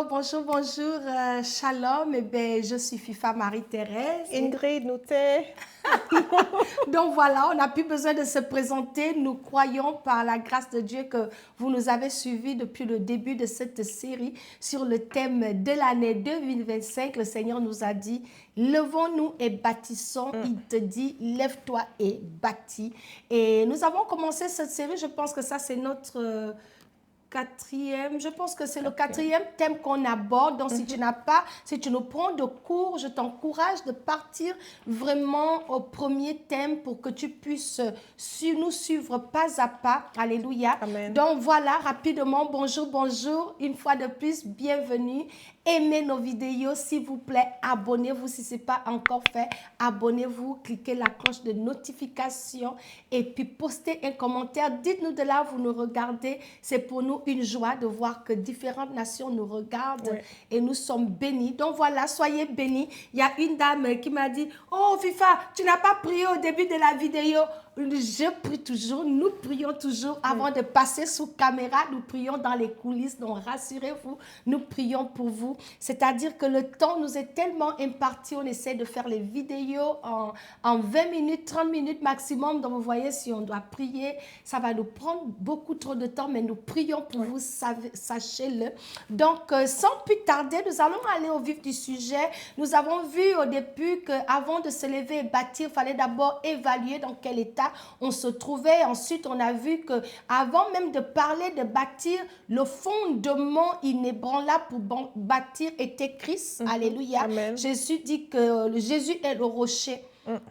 bonjour, shalom. Eh bien, je suis Fifa Marie-Thérèse. Ingrid Nouté. Donc voilà, on n'a plus besoin de se présenter. Nous croyons par la grâce de Dieu que vous nous avez suivis depuis le début de cette série sur le thème de l'année 2025. Le Seigneur nous a dit, levons-nous et bâtissons. Il te dit, lève-toi et bâtis. Et nous avons commencé cette série, je pense que ça c'est notre... quatrième, je pense que c'est le quatrième thème qu'on aborde. Donc, si tu nous prends de cours, je t'encourage de partir vraiment au premier thème pour que tu puisses nous suivre pas à pas. Alléluia. Amen. Donc, voilà, rapidement, bonjour. Une fois de plus, bienvenue. Aimez nos vidéos, s'il vous plaît. Abonnez-vous si ce n'est pas encore fait. Abonnez-vous, cliquez la cloche de notification et puis postez un commentaire. Dites-nous de là, vous nous regardez. C'est pour nous une joie de voir que différentes nations nous regardent et nous sommes bénis. Donc voilà, soyez bénis. Il y a une dame qui m'a dit, « Oh Fifa, tu n'as pas prié au début de la vidéo. » Je prie toujours, nous prions toujours avant de passer sous caméra. Nous prions dans les coulisses, donc rassurez-vous, nous prions pour vous. C'est-à-dire que le temps nous est tellement imparti, on essaie de faire les vidéos en 20 minutes, 30 minutes maximum. Donc vous voyez, si on doit prier, ça va nous prendre beaucoup trop de temps, mais nous prions pour vous, sachez-le. Donc sans plus tarder, nous allons aller au vif du sujet. Nous avons vu au début qu'avant de se lever et bâtir, il fallait d'abord évaluer dans quel état on se trouvait. Ensuite, on a vu que avant même de parler de bâtir, le fondement inébranlable pour bâtir était Christ. Alléluia. Amen. Jésus dit que Jésus est le rocher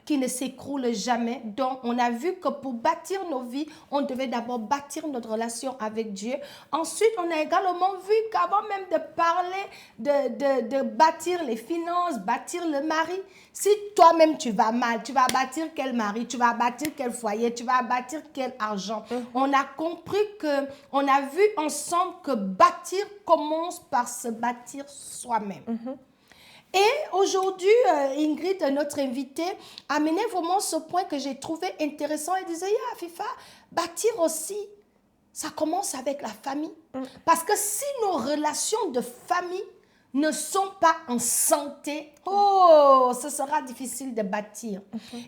qui ne s'écroule jamais. Donc, on a vu que pour bâtir nos vies, on devait d'abord bâtir notre relation avec Dieu. Ensuite, on a également vu qu'avant même de parler de bâtir les finances, bâtir le mari, si toi-même tu vas mal, tu vas bâtir quel mari, tu vas bâtir quel foyer, tu vas bâtir quel argent. On a compris on a vu ensemble que bâtir commence par se bâtir soi-même. Et aujourd'hui, Ingrid, notre invitée, a mené vraiment ce point que j'ai trouvé intéressant. Elle disait, Fifa, bâtir aussi, ça commence avec la famille. Parce que si nos relations de famille ne sont pas en santé, ce sera difficile de bâtir.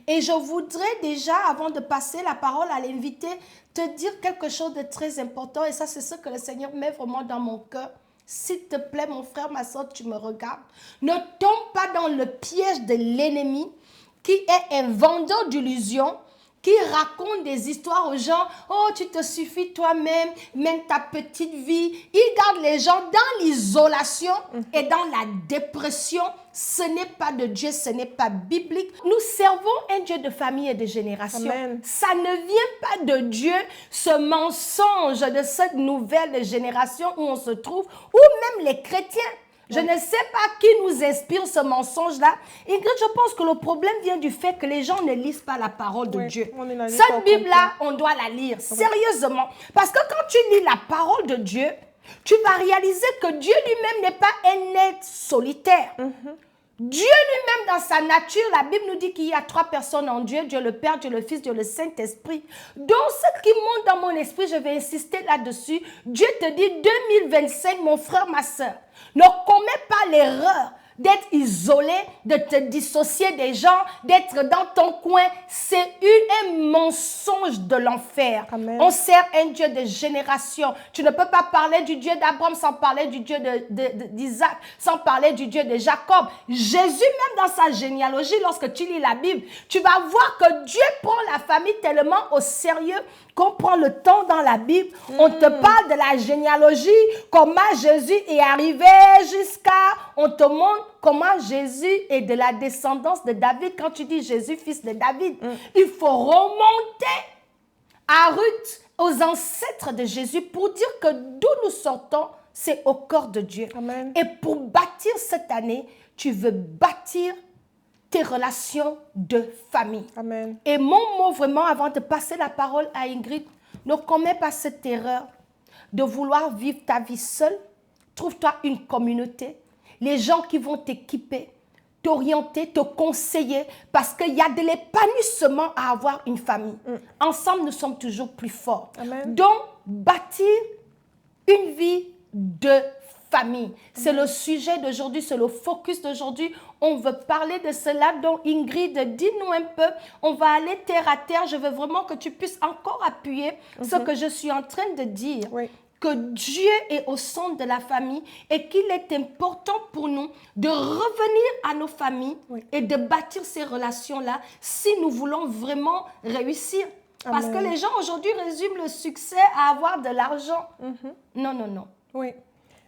Et je voudrais déjà, avant de passer la parole à l'invité, te dire quelque chose de très important. Et ça, c'est ce que le Seigneur met vraiment dans mon cœur. S'il te plaît, mon frère, ma soeur, tu me regardes. Ne tombe pas dans le piège de l'ennemi qui est un vendeur d'illusions, qui raconte des histoires aux gens. Oh, tu te suffis toi-même, mène ta petite vie. Il garde les gens dans l'isolation et dans la dépression. Ce n'est pas de Dieu, ce n'est pas biblique. Nous servons un Dieu de famille et de génération. Amen. Ça ne vient pas de Dieu, ce mensonge de cette nouvelle génération où on se trouve, ou même les chrétiens. Je ne sais pas qui nous inspire ce mensonge-là. Ingrid, je pense que le problème vient du fait que les gens ne lisent pas la parole de Dieu. Cette Bible-là, on doit la lire sérieusement. Parce que quand tu lis la parole de Dieu, tu vas réaliser que Dieu lui-même n'est pas un être solitaire. Dieu lui-même dans sa nature, la Bible nous dit qu'il y a 3 personnes en Dieu, Dieu le Père, Dieu le Fils, Dieu le Saint-Esprit. Donc ce qui monte dans mon esprit, je vais insister là-dessus. Dieu te dit 2025, mon frère, ma soeur, ne commets pas l'erreur d'être isolé, de te dissocier des gens, d'être dans ton coin. C'est un mensonge de l'enfer. On sert un Dieu de génération. Tu ne peux pas parler du Dieu d'Abraham sans parler du Dieu d'Isaac, sans parler du Dieu de Jacob. Jésus, même dans sa généalogie, lorsque tu lis la Bible, tu vas voir que Dieu prend la famille tellement au sérieux qu'on prend le temps dans la Bible. On te parle de la généalogie, comment Jésus est arrivé jusqu'à... On te montre comment Jésus est de la descendance de David. Quand tu dis Jésus, fils de David, il faut remonter à Ruth, aux ancêtres de Jésus, pour dire que d'où nous sortons, c'est au corps de Dieu. Amen. Et pour bâtir cette année, tu veux bâtir tes relations de famille. Amen. Et mon mot vraiment, avant de passer la parole à Ingrid, ne commets pas cette erreur de vouloir vivre ta vie seule. Trouve-toi une communauté, les gens qui vont t'équiper, t'orienter, te conseiller, parce qu'il y a de l'épanouissement à avoir une famille. Ensemble, nous sommes toujours plus forts. Amen. Donc, bâtir une vie de famille. C'est le sujet d'aujourd'hui, c'est le focus d'aujourd'hui. On veut parler de cela. Donc, Ingrid, dis-nous un peu. On va aller terre à terre. Je veux vraiment que tu puisses encore appuyer ce que je suis en train de dire. Oui. Que Dieu est au centre de la famille et qu'il est important pour nous de revenir à nos familles et de bâtir ces relations-là si nous voulons vraiment réussir. Parce que les gens aujourd'hui résument le succès à avoir de l'argent. Non, non, non. Oui,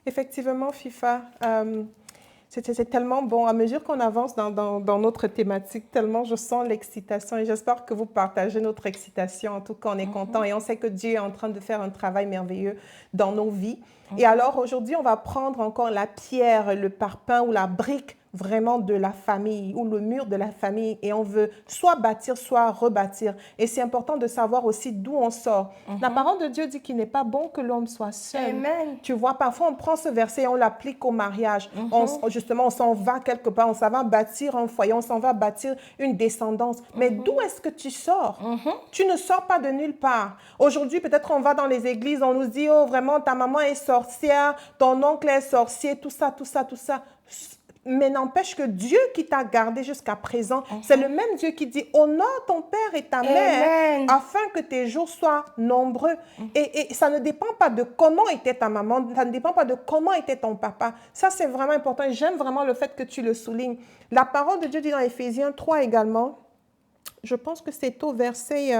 effectivement, FIFA, c'est tellement bon. À mesure qu'on avance dans notre thématique, tellement je sens l'excitation et j'espère que vous partagez notre excitation. En tout cas, on est content et on sait que Dieu est en train de faire un travail merveilleux dans nos vies. Et alors, aujourd'hui, on va prendre encore la pierre, le parpaing ou la brique vraiment de la famille ou le mur de la famille et on veut soit bâtir, soit rebâtir. Et c'est important de savoir aussi d'où on sort. La parole de Dieu dit qu'il n'est pas bon que l'homme soit seul. Amen. Tu vois, parfois on prend ce verset et on l'applique au mariage. Justement, on s'en va quelque part, on s'en va bâtir un foyer, on s'en va bâtir une descendance. Mais d'où est-ce que tu sors? Tu ne sors pas de nulle part. Aujourd'hui, peut-être on va dans les églises, on nous dit, oh vraiment, ta maman est sorcière, ton oncle est sorcier, tout ça, tout ça, tout ça. Mais n'empêche que Dieu qui t'a gardé jusqu'à présent, c'est le même Dieu qui dit « Honore ton père et ta mère afin que tes jours soient nombreux. » Et ça ne dépend pas de comment était ta maman, ça ne dépend pas de comment était ton papa. Ça, c'est vraiment important. J'aime vraiment le fait que tu le soulignes. La parole de Dieu dit dans Éphésiens 3 également, je pense que c'est au verset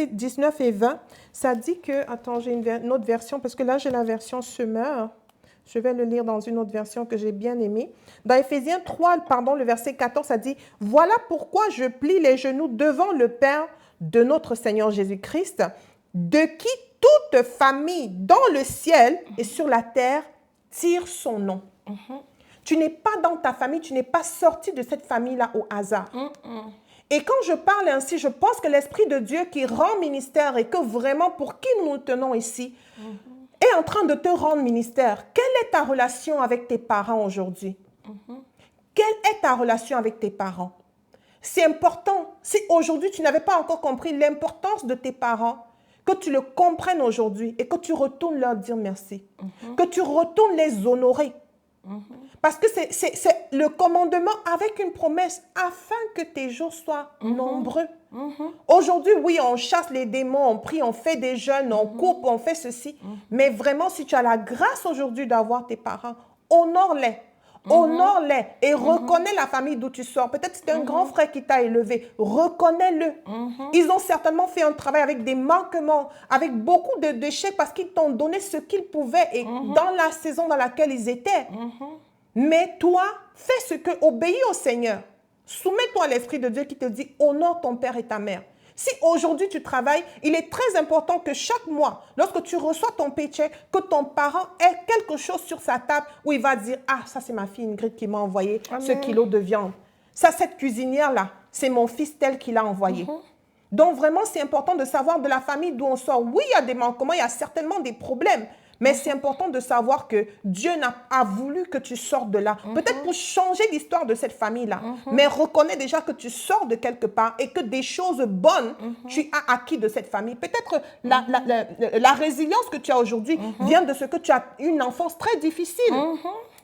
19 et 20, ça dit que, attends, j'ai une autre version, parce que là, j'ai la version Semeur. Je vais le lire dans une autre version que j'ai bien aimée. Dans Éphésiens 3, le verset 14, ça dit « Voilà pourquoi je plie les genoux devant le Père de notre Seigneur Jésus-Christ, de qui toute famille dans le ciel et sur la terre tire son nom. » Tu n'es pas dans ta famille, tu n'es pas sorti de cette famille-là au hasard. Et quand je parle ainsi, je pense que l'Esprit de Dieu qui rend ministère et que vraiment pour qui nous nous tenons ici, est en train de te rendre ministère. Quelle est ta relation avec tes parents aujourd'hui? Quelle est ta relation avec tes parents? C'est important. Si aujourd'hui tu n'avais pas encore compris l'importance de tes parents, que tu le comprennes aujourd'hui et que tu retournes leur dire merci. Que tu retournes les honorer. Parce que c'est le commandement avec une promesse afin que tes jours soient nombreux. Aujourd'hui, oui, on chasse les démons, on prie, on fait des jeûnes, on coupe, on fait ceci. Mais vraiment, si tu as la grâce aujourd'hui d'avoir tes parents, honore-les. Honore-les et reconnais la famille d'où tu sors. Peut-être c'est un grand frère qui t'a élevé. Reconnais-le. Ils ont certainement fait un travail avec des manquements, avec beaucoup de déchets parce qu'ils t'ont donné ce qu'ils pouvaient et dans la saison dans laquelle ils étaient. Mais toi, fais ce que, obéis au Seigneur. Soumets-toi à l'Esprit de Dieu qui te dit, honore ton père et ta mère. Si aujourd'hui tu travailles, il est très important que chaque mois, lorsque tu reçois ton paycheck, que ton parent ait quelque chose sur sa table où il va dire, ah, ça c'est ma fille Ingrid qui m'a envoyé ce kilo de viande. Ça, cette cuisinière-là, c'est mon fils tel qui l'a envoyé. Donc vraiment, c'est important de savoir de la famille d'où on sort. Oui, il y a des manquements, il y a certainement des problèmes. Mais c'est important de savoir que Dieu a voulu que tu sortes de là. Peut-être pour changer l'histoire de cette famille-là. Mais reconnais déjà que tu sors de quelque part et que des choses bonnes, tu as acquis de cette famille. Peut-être la résilience que tu as aujourd'hui vient de ce que tu as eu une enfance très difficile.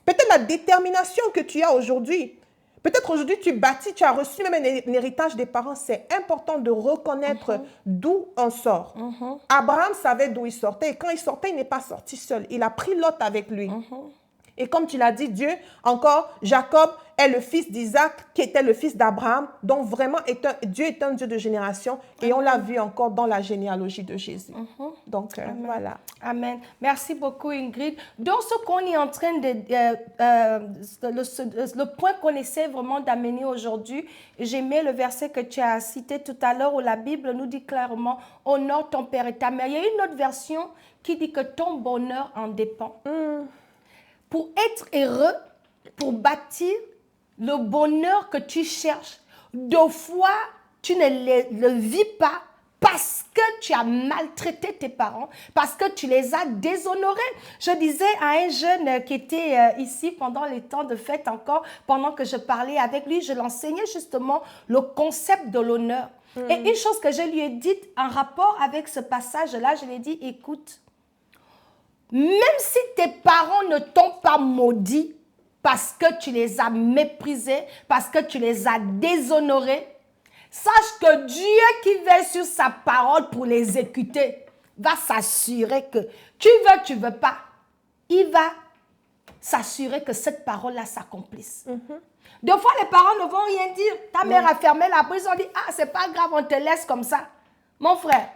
Peut-être la détermination que tu as aujourd'hui. Peut-être aujourd'hui, tu bâtis, tu as reçu même un héritage des parents. C'est important de reconnaître d'où on sort. Abraham savait d'où il sortait. Et quand il sortait, il n'est pas sorti seul. Il a pris Lot avec lui. Et comme tu l'as dit, Jacob est le fils d'Isaac, qui était le fils d'Abraham. Donc vraiment, Dieu est un Dieu de génération. Et on l'a vu encore dans la généalogie de Jésus. Donc voilà. Amen. Merci beaucoup, Ingrid. Donc, ce qu'on est en train de... le point qu'on essaie vraiment d'amener aujourd'hui, j'aimais le verset que tu as cité tout à l'heure où la Bible nous dit clairement « Honore ton père et ta mère ». Il y a une autre version qui dit que ton bonheur en dépend. Pour être heureux, pour bâtir le bonheur que tu cherches, deux fois, tu ne le vis pas parce que tu as maltraité tes parents, parce que tu les as déshonorés. Je disais à un jeune qui était ici pendant les temps de fête encore, pendant que je parlais avec lui, je l'enseignais justement le concept de l'honneur. Et une chose que je lui ai dite en rapport avec ce passage-là, je lui ai dit, écoute, même si tes parents ne t'ont pas maudit parce que tu les as méprisés, parce que tu les as déshonorés, sache que Dieu qui veille sur sa parole pour l'exécuter va s'assurer que tu veux pas, il va s'assurer que cette parole-là s'accomplisse. Deux fois, les parents ne vont rien dire. Ta mère a fermé la porte, ils ont dit, ah, c'est pas grave, on te laisse comme ça. Mon frère,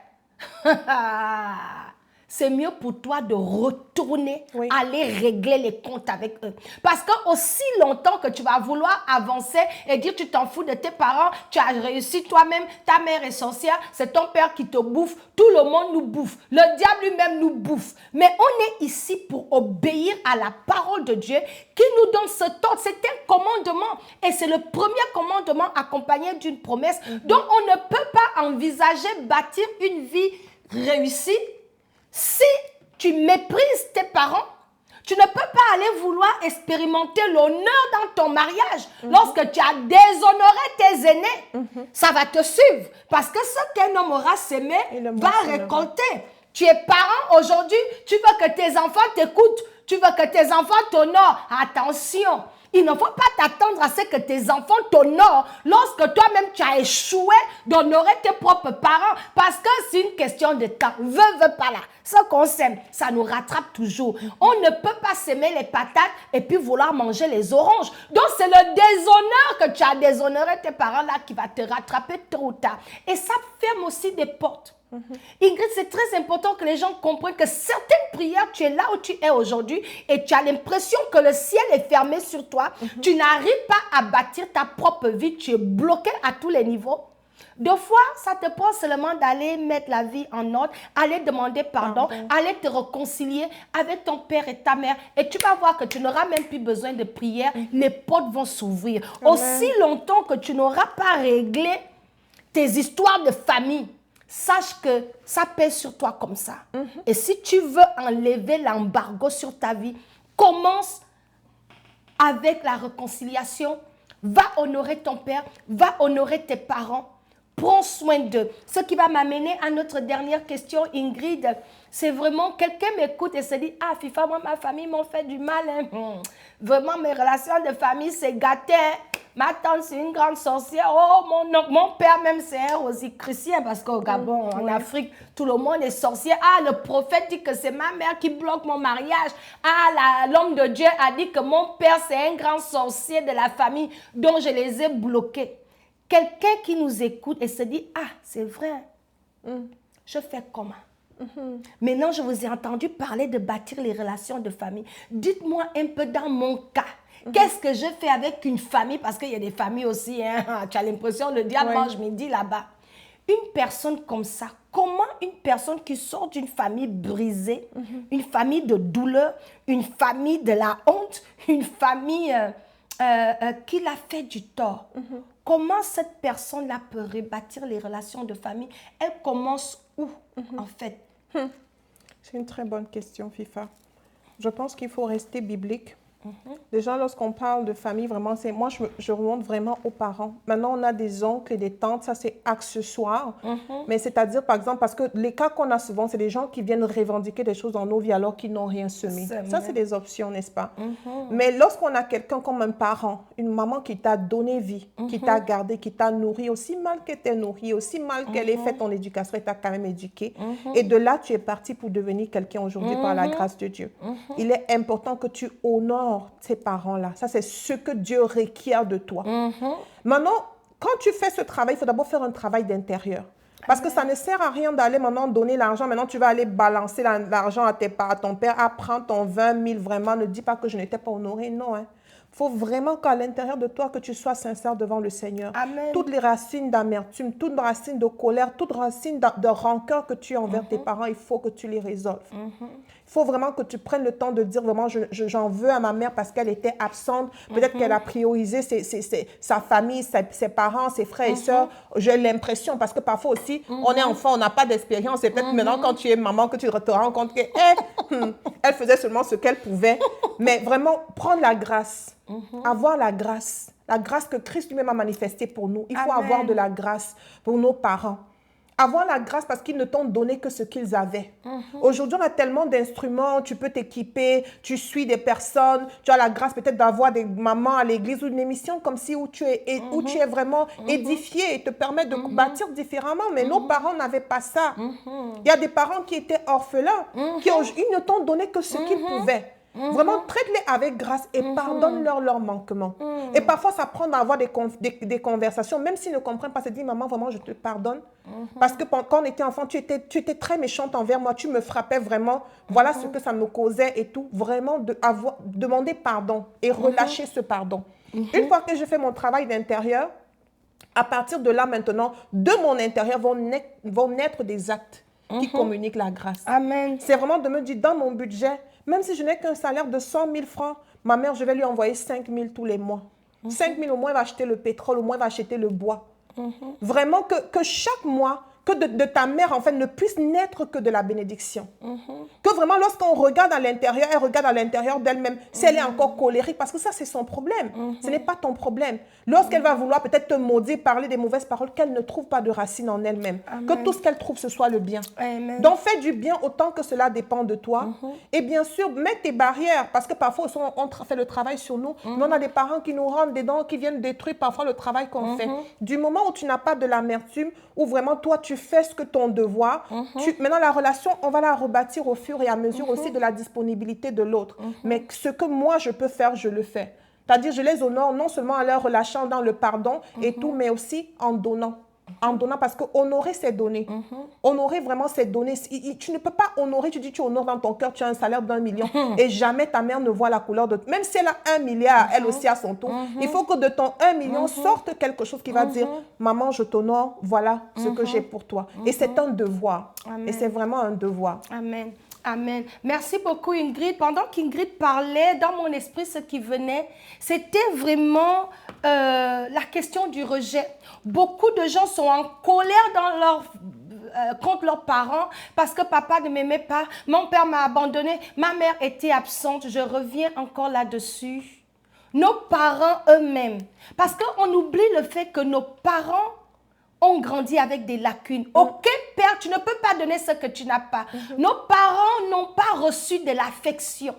c'est mieux pour toi de retourner, aller régler les comptes avec eux. Parce que aussi longtemps que tu vas vouloir avancer et dire tu t'en fous de tes parents, tu as réussi toi-même, ta mère est sorcière, c'est ton père qui te bouffe, tout le monde nous bouffe, le diable lui-même nous bouffe. Mais on est ici pour obéir à la parole de Dieu qui nous donne ce temps. C'est un commandement et c'est le premier commandement accompagné d'une promesse. Donc on ne peut pas envisager bâtir une vie réussie si tu méprises tes parents. Tu ne peux pas aller vouloir expérimenter l'honneur dans ton mariage lorsque tu as déshonoré tes aînés. Ça va te suivre parce que ce qu'un homme aura semé va récolter. Tu es parent aujourd'hui, tu veux que tes enfants t'écoutent, tu veux que tes enfants t'honorent. Attention, il ne faut pas t'attendre à ce que tes enfants t'honorent lorsque toi-même tu as échoué d'honorer tes propres parents parce que c'est une question de temps. Veux pas là. Ce qu'on sème, ça nous rattrape toujours. On ne peut pas s'aimer les patates et puis vouloir manger les oranges. Donc c'est le déshonneur que tu as déshonoré tes parents là qui va te rattraper tôt ou tard. Et ça ferme aussi des portes. Ingrid, c'est très important que les gens comprennent que certaines prières, tu es là où tu es aujourd'hui et tu as l'impression que le ciel est fermé sur toi. Tu n'arrives pas à bâtir ta propre vie. Tu es bloqué à tous les niveaux. Deux fois, ça te prend seulement d'aller mettre la vie en ordre, aller demander pardon, aller te réconcilier avec ton père et ta mère. Et tu vas voir que tu n'auras même plus besoin de prière. Les portes vont s'ouvrir. Aussi longtemps que tu n'auras pas réglé tes histoires de famille, sache que ça pèse sur toi comme ça. Et si tu veux enlever l'embargo sur ta vie, commence avec la réconciliation. Va honorer ton père, va honorer tes parents. Prends soin d'eux. Ce qui va m'amener à notre dernière question, Ingrid. C'est vraiment, quelqu'un m'écoute et se dit, ah, FIFA, moi, ma famille m'ont fait du mal. Vraiment, mes relations de famille, c'est gâté. Ma tante, c'est une grande sorcière. Oh, mon père même, c'est un rosicrucien parce qu'au Gabon, en Afrique, tout le monde est sorcier. Ah, le prophète dit que c'est ma mère qui bloque mon mariage. Ah, l'homme de Dieu a dit que mon père, c'est un grand sorcier de la famille dont je les ai bloqués. Quelqu'un qui nous écoute et se dit, ah, c'est vrai, je fais comment? Maintenant, je vous ai entendu parler de bâtir les relations de famille. Dites-moi un peu dans mon cas. Qu'est-ce que je fais avec une famille? Parce qu'il y a des familles aussi, hein, tu as l'impression le diable mange midi là-bas. Une personne comme ça, comment une personne qui sort d'une famille brisée, une famille de douleur, une famille de la honte, une famille qui l'a fait du tort, comment cette personne-là peut rebâtir les relations de famille? Elle commence où, en fait? C'est une très bonne question, FIFA. Je pense qu'il faut rester biblique. Déjà, lorsqu'on parle de famille, vraiment, moi, je remonte vraiment aux parents. Maintenant, on a des oncles et des tantes, ça, c'est accessoire. Mais c'est-à-dire, par exemple, parce que les cas qu'on a souvent, c'est des gens qui viennent revendiquer des choses dans nos vies alors qu'ils n'ont rien semé. Ça, c'est des options, n'est-ce pas? Mais lorsqu'on a quelqu'un comme un parent, une maman qui t'a donné vie, qui t'a gardé, qui t'a nourri, aussi mal qu'elle t'ait nourri, aussi mal qu'elle ait fait ton éducation, elle t'a quand même éduqué. Et de là, tu es parti pour devenir quelqu'un aujourd'hui par la grâce de Dieu. Il est important que tu honores ces parents-là. Ça, c'est ce que Dieu requiert de toi. Maintenant, quand tu fais ce travail, il faut d'abord faire un travail d'intérieur. Parce que ça ne sert à rien d'aller maintenant donner l'argent. Maintenant, tu vas aller balancer l'argent à ton père. Ah, prends ton 20 000, vraiment. Ne dis pas que je n'étais pas honorée. Non, hein. Il faut vraiment qu'à l'intérieur de toi, que tu sois sincère devant le Seigneur. Amen. Toutes les racines d'amertume, toutes les racines de colère, toutes les racines de rancœur que tu as envers tes parents, il faut que tu les résolves. Il faut vraiment que tu prennes le temps de dire vraiment, j'en veux à ma mère parce qu'elle était absente. Peut-être qu'elle a priorisé sa famille, ses parents, ses frères et sœurs. J'ai l'impression, parce que parfois aussi, on est enfant, on n'a pas d'expérience. Et peut-être maintenant, quand tu es maman, que tu te rends compte qu'elle faisait seulement ce qu'elle pouvait. Mais vraiment, prendre la grâce. Avoir la grâce que Christ lui-même a manifestée pour nous. Il faut avoir de la grâce pour nos parents. Avoir la grâce parce qu'ils ne t'ont donné que ce qu'ils avaient. Aujourd'hui, on a tellement d'instruments, tu peux t'équiper, tu suis des personnes, tu as la grâce peut-être d'avoir des mamans à l'église ou une émission comme si où tu es vraiment édifié et te permet de bâtir différemment. Mais nos parents n'avaient pas ça. Il y a des parents qui étaient orphelins, ils ne t'ont donné que ce qu'ils pouvaient. Vraiment, traite-les avec grâce et pardonne-leur leurs manquements. Et parfois, ça prend d'avoir des conversations, même s'ils ne comprennent pas, se dire, maman, vraiment, je te pardonne. Parce que quand on était enfant, tu étais très méchante envers moi, tu me frappais vraiment. Voilà ce que ça me causait et tout. Vraiment, demander pardon et relâcher ce pardon. Une fois que je fais mon travail d'intérieur, à partir de là maintenant, de mon intérieur vont naître des actes qui communiquent la grâce. Amen. C'est vraiment de me dire, dans mon budget, même si je n'ai qu'un salaire de 100 000 francs, ma mère, je vais lui envoyer 5 000 tous les mois. 5 000 au moins, elle va acheter le pétrole, au moins, elle va acheter le bois. Vraiment que chaque mois, que de ta mère, en fait, ne puisse naître que de la bénédiction. Que vraiment, lorsqu'on regarde à l'intérieur, elle regarde à l'intérieur d'elle-même, si elle est encore colérique, parce que ça, c'est son problème. Ce n'est pas ton problème. Lorsqu'elle va vouloir peut-être te maudire, parler des mauvaises paroles, qu'elle ne trouve pas de racine en elle-même. Que tout ce qu'elle trouve, ce soit le bien. Amen. Donc, fais du bien autant que cela dépend de toi. Et bien sûr, mets tes barrières, parce que parfois, on fait le travail sur nous, mais on a des parents qui nous rentrent dedans, qui viennent détruire parfois le travail qu'on fait. Du moment où tu n'as pas de l'amertume, où vraiment, toi, tu fais ce que ton devoir, maintenant, la relation, on va la rebâtir au fur et à mesure aussi de la disponibilité de l'autre. Mais ce que moi, je peux faire, je le fais. C'est-à-dire, je les honore non seulement en leur relâchant dans le pardon et tout, mais aussi en donnant. En donnant, parce que honorer, c'est donner. Honorer, vraiment, c'est donner. Tu ne peux pas honorer, tu dis, tu honores dans ton cœur, tu as un salaire d'1 million et jamais ta mère ne voit la couleur de... Même si elle a 1 milliard, elle aussi à son tour, il faut que de ton 1 million sorte quelque chose qui va dire, maman, je t'honore, voilà ce que j'ai pour toi. Et c'est un devoir. Amen. Et c'est vraiment un devoir. Amen. Amen. Merci beaucoup Ingrid. Pendant qu'Ingrid parlait, dans mon esprit, ce qui venait, c'était vraiment la question du rejet. Beaucoup de gens sont en colère contre leurs parents parce que papa ne m'aimait pas, mon père m'a abandonné, ma mère était absente. Je reviens encore là-dessus. Nos parents eux-mêmes, parce qu'on oublie le fait que nos parents ont grandi avec des lacunes. Aucun père, tu ne peux pas donner ce que tu n'as pas. Nos parents n'ont pas reçu de l'affection.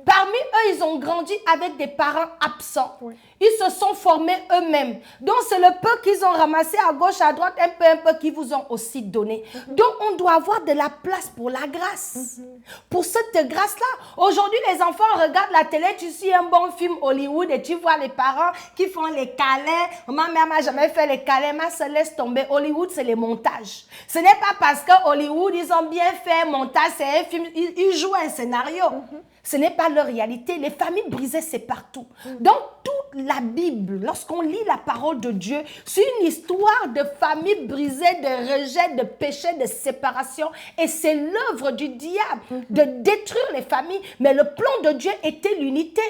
Parmi eux, ils ont grandi avec des parents absents. Ils se sont formés eux-mêmes. Donc, c'est le peu qu'ils ont ramassé à gauche, à droite, un peu qu'ils vous ont aussi donné. Donc, on doit avoir de la place pour la grâce. Pour cette grâce-là. Aujourd'hui, les enfants regardent la télé, tu suis un bon film Hollywood et tu vois les parents qui font les câlins. Ma mère n'a jamais fait les câlins, ma se laisse tomber. Hollywood, c'est les montages. Ce n'est pas parce que Hollywood, ils ont bien fait un montage, c'est un film, ils jouent un scénario. Ce n'est pas leur réalité. Les familles brisées, c'est partout. Dans toute la Bible, lorsqu'on lit la parole de Dieu, c'est une histoire de famille brisée, de rejet, de péché, de séparation. Et c'est l'œuvre du diable de détruire les familles. Mais le plan de Dieu était l'unité.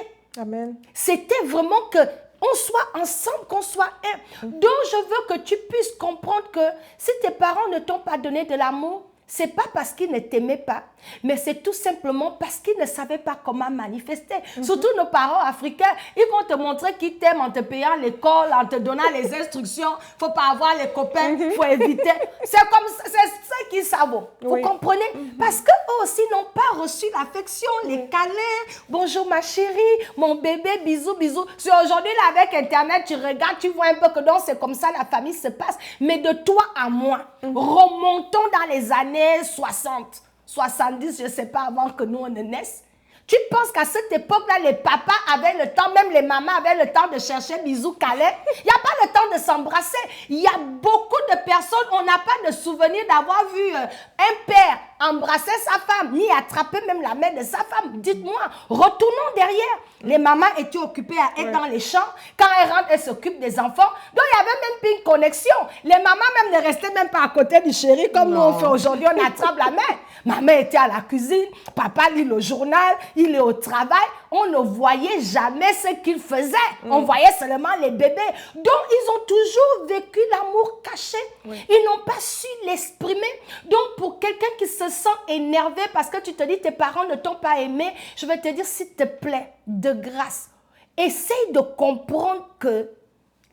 Amen. C'était vraiment que on soit ensemble, qu'on soit un. Donc, je veux que tu puisses comprendre que si tes parents ne t'ont pas donné de l'amour, c'est pas parce qu'ils ne t'aimaient pas, mais c'est tout simplement parce qu'ils ne savaient pas comment manifester. Surtout nos parents africains, ils vont te montrer qu'ils t'aiment en te payant l'école, en te donnant les instructions. Faut pas avoir les copains, faut éviter. C'est comme ça, c'est ça qu'ils savent. Vous comprenez? Parce qu'eux aussi n'ont pas reçu l'affection, les câlins. Bonjour ma chérie, mon bébé, bisous, bisous. Si aujourd'hui, là, avec Internet, tu regardes, tu vois un peu que donc c'est comme ça la famille se passe. Mais de toi à moi, remontons dans les années 60, 70, je ne sais pas, avant que nous on ne naisse. Tu penses qu'à cette époque-là, les papas avaient le temps, même les mamans avaient le temps de chercher bisous câlins. Il n'y a pas le temps de s'embrasser. Il y a beaucoup de personnes, on n'a pas de souvenir d'avoir vu un père embrasser sa femme, ni attraper même la main de sa femme. Dites-moi, retournons derrière. Les mamans étaient occupées à être dans les champs. Quand elles rentrent, elles s'occupent des enfants. Donc, il n'y avait même plus une connexion. Les mamans même ne restaient même pas à côté du chéri comme nous on fait aujourd'hui. On attrape la main. Maman était à la cuisine. Papa lit le journal. Il est au travail. On ne voyait jamais ce qu'il faisait. On voyait seulement les bébés. Donc, ils ont toujours vécu l'amour caché. Ils n'ont pas su l'exprimer. Donc, pour quelqu'un qui se sent énervé parce que tu te dis tes parents ne t'ont pas aimé, je vais te dire s'il te plaît, de grâce, essaye de comprendre que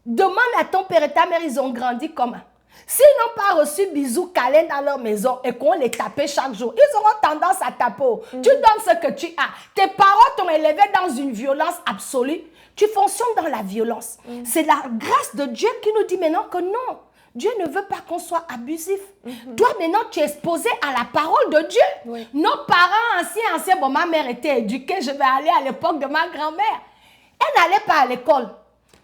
demande à ton père et ta mère, ils ont grandi comment? S'ils n'ont pas reçu bisous câlins dans leur maison et qu'on les tapait chaque jour, ils auront tendance à taper. Tu donnes ce que tu as. Tes parents t'ont élevé dans une violence absolue. Tu fonctionnes dans la violence. C'est la grâce de Dieu qui nous dit maintenant que non. Dieu ne veut pas qu'on soit abusif. Toi, maintenant, tu es exposé à la parole de Dieu. Oui. Nos parents anciens, bon, ma mère était éduquée, je vais aller à l'époque de ma grand-mère. Elle n'allait pas à l'école.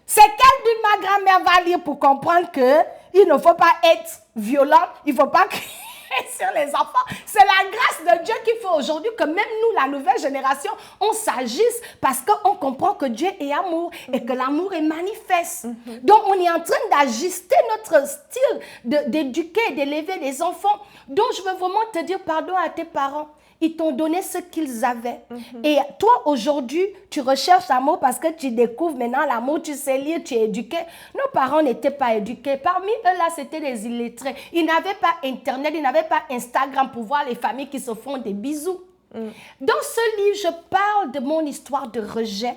C'est quelle dit ma grand-mère va lire pour comprendre qu'il ne faut pas être violent, il ne faut pas crier sur les enfants. C'est la grâce de Dieu qu'il faut aujourd'hui que même nous, la nouvelle génération, on s'agisse parce qu'on comprend que Dieu est amour et que l'amour est manifeste. Donc, on est en train d'ajuster notre style d'éduquer, d'élever les enfants. Donc, je veux vraiment te dire pardon à tes parents. Ils t'ont donné ce qu'ils avaient. Et toi, aujourd'hui, tu recherches l'amour parce que tu découvres maintenant l'amour, tu sais lire, tu es éduqué. Nos parents n'étaient pas éduqués. Parmi eux, là, c'était des illettrés. Ils n'avaient pas Internet, ils n'avaient pas Instagram pour voir les familles qui se font des bisous. Dans ce livre, je parle de mon histoire de rejet.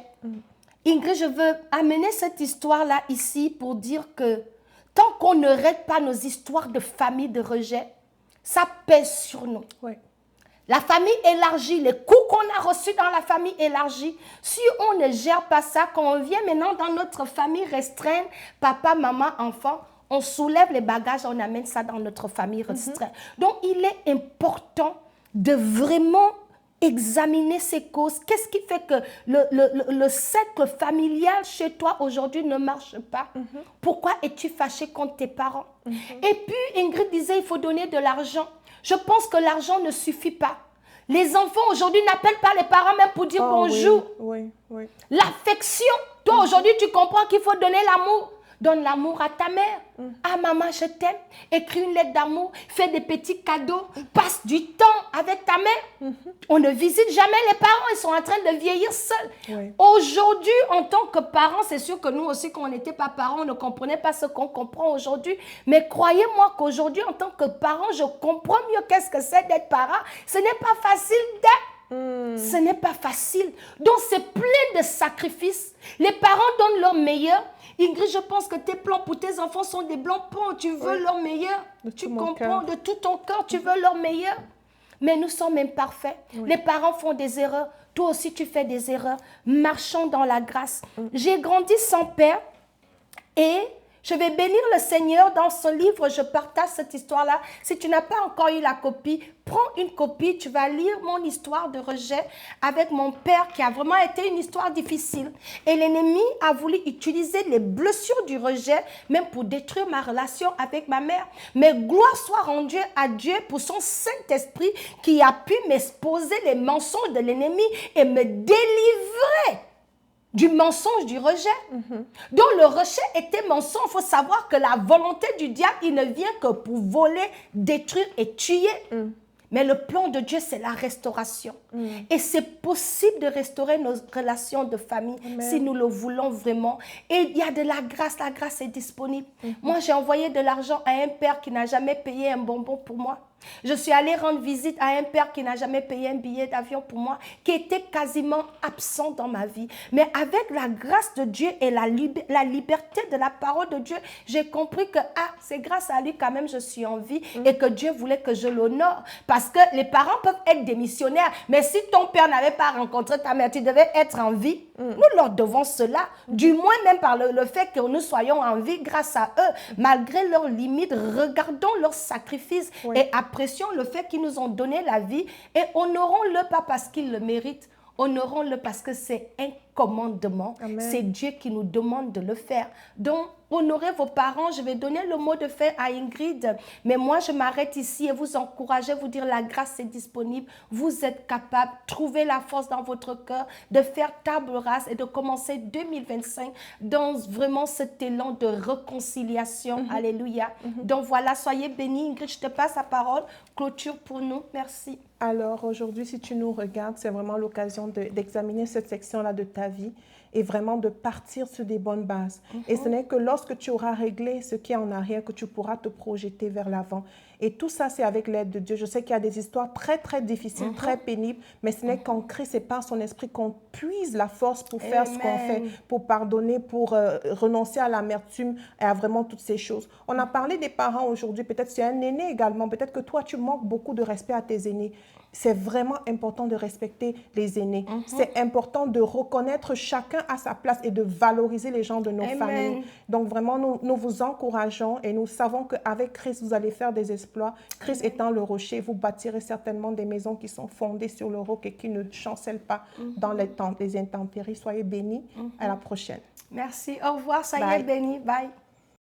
Ingrid, je veux amener cette histoire-là ici pour dire que tant qu'on ne règle pas nos histoires de famille de rejet, ça pèse sur nous. Oui. La famille élargie, les coups qu'on a reçus dans la famille élargie, si on ne gère pas ça, quand on vient maintenant dans notre famille restreinte, papa, maman, enfant, on soulève les bagages, on amène ça dans notre famille restreinte. Donc, il est important de vraiment examiner ces causes. Qu'est-ce qui fait que le cercle familial chez toi aujourd'hui ne marche pas? Pourquoi es-tu fâché contre tes parents? Et puis, Ingrid disait, il faut donner de l'argent. Je pense que l'argent ne suffit pas. Les enfants aujourd'hui n'appellent pas les parents même pour dire bonjour. Oui, oui. L'affection. Toi aujourd'hui tu comprends qu'il faut donner l'amour. Donne l'amour à ta mère. Ah maman, je t'aime. Écris une lettre d'amour. Fais des petits cadeaux. Passe du temps avec ta mère. On ne visite jamais les parents. Ils sont en train de vieillir seuls. Oui. Aujourd'hui, en tant que parents, c'est sûr que nous aussi, quand on n'était pas parents, on ne comprenait pas ce qu'on comprend aujourd'hui. Mais croyez-moi qu'aujourd'hui, en tant que parent, je comprends mieux qu'est-ce que c'est d'être parent. Ce n'est pas facile d'être. Ce n'est pas facile. Donc, c'est plein de sacrifices. Les parents donnent leur meilleur. Ingrid, je pense que tes plans pour tes enfants sont des blancs ponts. Tu veux leur meilleur. Tu comprends de tout ton cœur, tu veux leur meilleur. Mais nous sommes imparfaits. Les parents font des erreurs. Toi aussi, tu fais des erreurs. Marchons dans la grâce. J'ai grandi sans père et je vais bénir le Seigneur. Dans ce livre, je partage cette histoire-là. Si tu n'as pas encore eu la copie, prends une copie. Tu vas lire mon histoire de rejet avec mon père qui a vraiment été une histoire difficile. Et l'ennemi a voulu utiliser les blessures du rejet même pour détruire ma relation avec ma mère. Mais gloire soit rendue à Dieu pour son Saint-Esprit qui a pu m'exposer les mensonges de l'ennemi et me délivrer du mensonge, du rejet. Donc le rejet était mensonge. Il faut savoir que la volonté du diable, il ne vient que pour voler, détruire et tuer. Mais le plan de Dieu, c'est la restauration. Et c'est possible de restaurer nos relations de famille si nous le voulons vraiment. Et il y a de la grâce est disponible. Moi, j'ai envoyé de l'argent à un père qui n'a jamais payé un bonbon pour moi. Je suis allée rendre visite à un père qui n'a jamais payé un billet d'avion pour moi, qui était quasiment absent dans ma vie. Mais avec la grâce de Dieu et la liberté de la parole de Dieu, j'ai compris que c'est grâce à lui quand même je suis en vie et que Dieu voulait que je l'honore. Parce que les parents peuvent être des missionnaires, mais si ton père n'avait pas rencontré ta mère, tu devais être en vie. Nous leur devons cela, du moins même par le fait que nous soyons en vie grâce à eux, malgré leurs limites, regardons leurs sacrifices et apprécions le fait qu'ils nous ont donné la vie et honorons-le pas parce qu'ils le méritent, honorons-le parce que c'est un commandement. C'est Dieu qui nous demande de le faire. Donc, honorez vos parents. Je vais donner le mot de fin à Ingrid. Mais moi, je m'arrête ici et vous encourager, vous dire la grâce est disponible. Vous êtes capable. Trouvez la force dans votre cœur de faire table rase et de commencer 2025 dans vraiment cet élan de réconciliation. Alléluia. Donc voilà, soyez bénis. Ingrid, je te passe la parole. Clôture pour nous. Merci. Alors aujourd'hui, si tu nous regardes, c'est vraiment l'occasion d'examiner cette section-là de ta vie et vraiment de partir sur des bonnes bases. Et ce n'est que lorsque tu auras réglé ce qui est en arrière que tu pourras te projeter vers l'avant. Et tout ça, c'est avec l'aide de Dieu. Je sais qu'il y a des histoires très, très difficiles, très pénibles, mais ce n'est qu'en Christ et par son esprit qu'on puise la force pour faire ce qu'on fait, pour pardonner, pour renoncer à l'amertume et à vraiment toutes ces choses. On a parlé des parents aujourd'hui, peut-être c'est un aîné également, peut-être que toi, tu manques beaucoup de respect à tes aînés. C'est vraiment important de respecter les aînés. C'est important de reconnaître chacun à sa place et de valoriser les gens de nos familles. Donc vraiment, nous vous encourageons et nous savons qu'avec Christ, vous allez faire des exploits. Christ étant le rocher, vous bâtirez certainement des maisons qui sont fondées sur le roc et qui ne chancellent pas dans les intempéries. Soyez bénis. À la prochaine. Merci. Au revoir. Soyez bénis. Bye.